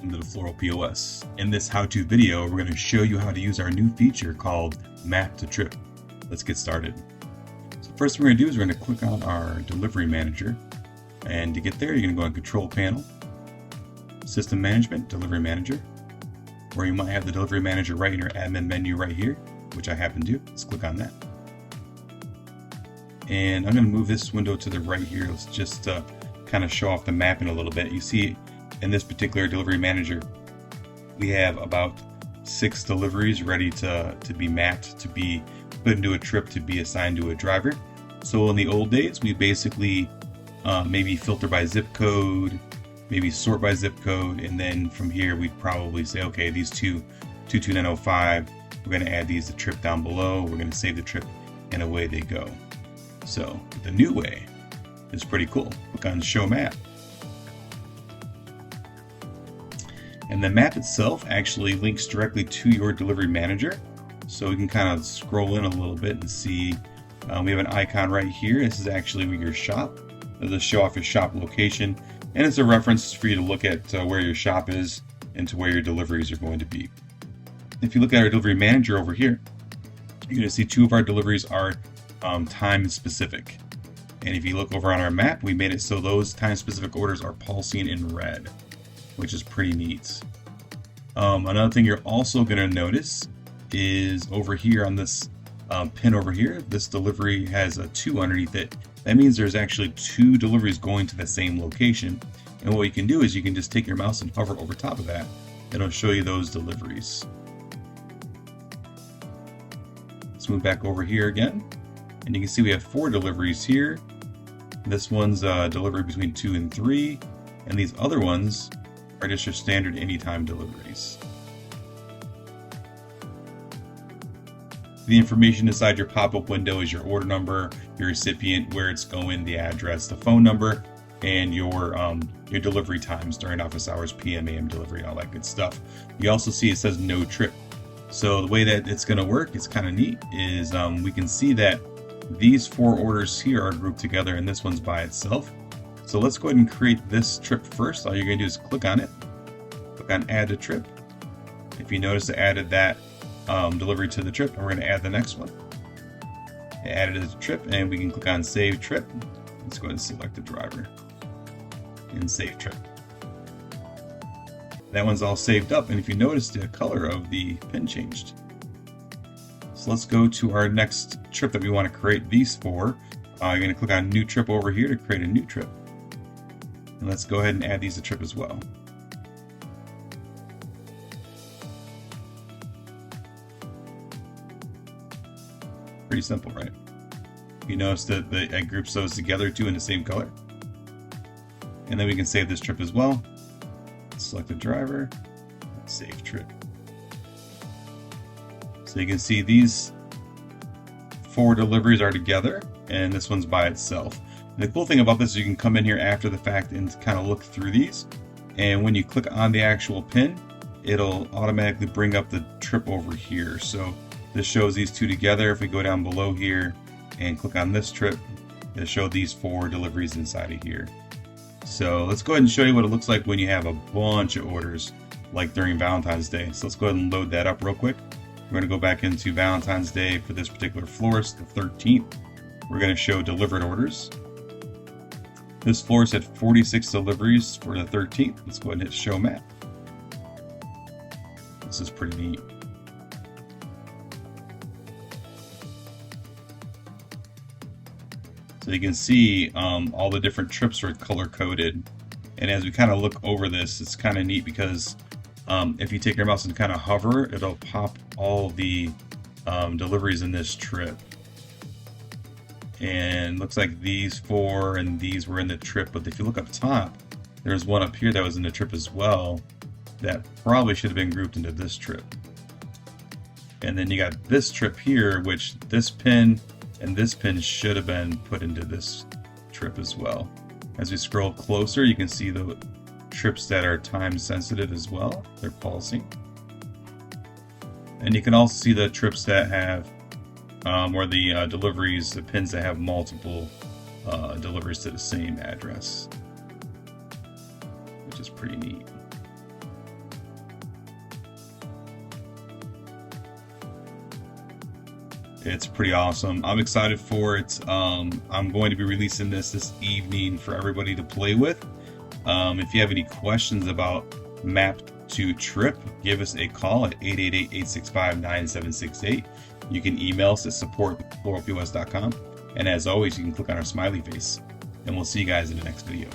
welcome to the Floral POS. In this how-to video, we're going to show you how to use our new feature called Map to Trip. Let's get started. So first thing we're going to do is we're going to click on our delivery manager, and to get there you're going to go on Control Panel, System Management, Delivery Manager, or you might have the delivery manager right in your admin menu right here, which I happen to. Let's click on that. And I'm going to move this window to the right here. Let's just kind of show off the mapping a little bit. You see in this particular delivery manager we have about 6 deliveries ready to be mapped, to be put into a trip, to be assigned to a driver. So in the old days we basically maybe filter by zip code, maybe sort by zip code, and then from here we'd probably say, okay, these 22905, we're going to add these to trip down below, we're going to save the trip, and away they go. So the new way is pretty cool. Click on Show Map. And the map itself actually links directly to your delivery manager. So we can kind of scroll in a little bit and see we have an icon right here. This is actually your shop. It'll show off your shop location, and it's a reference for you to look at where your shop is and to where your deliveries are going to be. If you look at our delivery manager over here, you're going to see 2 of our deliveries are time specific. And if you look over on our map, we made it so those time specific orders are pulsing in red, which is pretty neat. Another thing you're also going to notice is over here on this pin over here, this delivery has a 2 underneath it. That means there's actually 2 deliveries going to the same location. And what you can do is you can just take your mouse and hover over top of that. It'll show you those deliveries. Let's move back over here again. And you can see we have 4 deliveries here. This one's delivery between 2 and 3. And these other ones are just your standard anytime deliveries. The information inside your pop-up window is your order number, your recipient, where it's going, the address, the phone number, and your delivery times during office hours, PM, AM delivery, all that good stuff. You also see it says no trip. So the way that it's going to work, it's kind of neat, is we can see that these 4 orders here are grouped together and this one's by itself. So let's go ahead and create this trip first. All you're going to do is click on it, click on Add to Trip. If you notice, I added that delivery to the trip, and we're going to add the next one. I added it to the trip, and we can click on Save Trip. Let's go ahead and select the driver and Save Trip. That one's all saved up, and if you notice, the color of the pin changed. So let's go to our next trip that we want to create these for. You're going to click on New Trip over here to create a new trip. And let's go ahead and add these to trip as well. Pretty simple, right? You notice that it groups those together too in the same color. And then we can save this trip as well. Select the driver, save trip. So you can see these 4 deliveries are together, and this one's by itself. And the cool thing about this is you can come in here after the fact and kind of look through these, and when you click on the actual pin, it'll automatically bring up the trip over here. So this shows these 2 together. If we go down below here and click on this trip, it'll show these 4 deliveries inside of here. So let's go ahead and show you what it looks like when you have a bunch of orders, like during Valentine's Day. So let's go ahead and load that up real quick. We're going to go back into Valentine's Day for this particular florist, the 13th. We're going to show delivered orders. This florist had 46 deliveries for the 13th. Let's go ahead and hit Show Map. This is pretty neat. So you can see all the different trips are color coded, and as we kind of look over this, it's kind of neat because if you take your mouse and kind of hover, it'll pop all the deliveries in this trip. And looks like these 4 and these were in the trip, but if you look up top, there's one up here that was in the trip as well that probably should have been grouped into this trip. And then you got this trip here, which this pin and this pin should have been put into this trip as well. As we scroll closer, you can see the trips that are time sensitive as well. They're pulsing. And you can also see the trips that have, or the deliveries, the pins that have multiple deliveries to the same address, which is pretty neat. It's pretty awesome. I'm excited for it. I'm going to be releasing this evening for everybody to play with. If you have any questions about Map to Trip, give us a call at 888-865-9768. You can email us at support@floralpos.com. And as always, you can click on our smiley face. And we'll see you guys in the next video.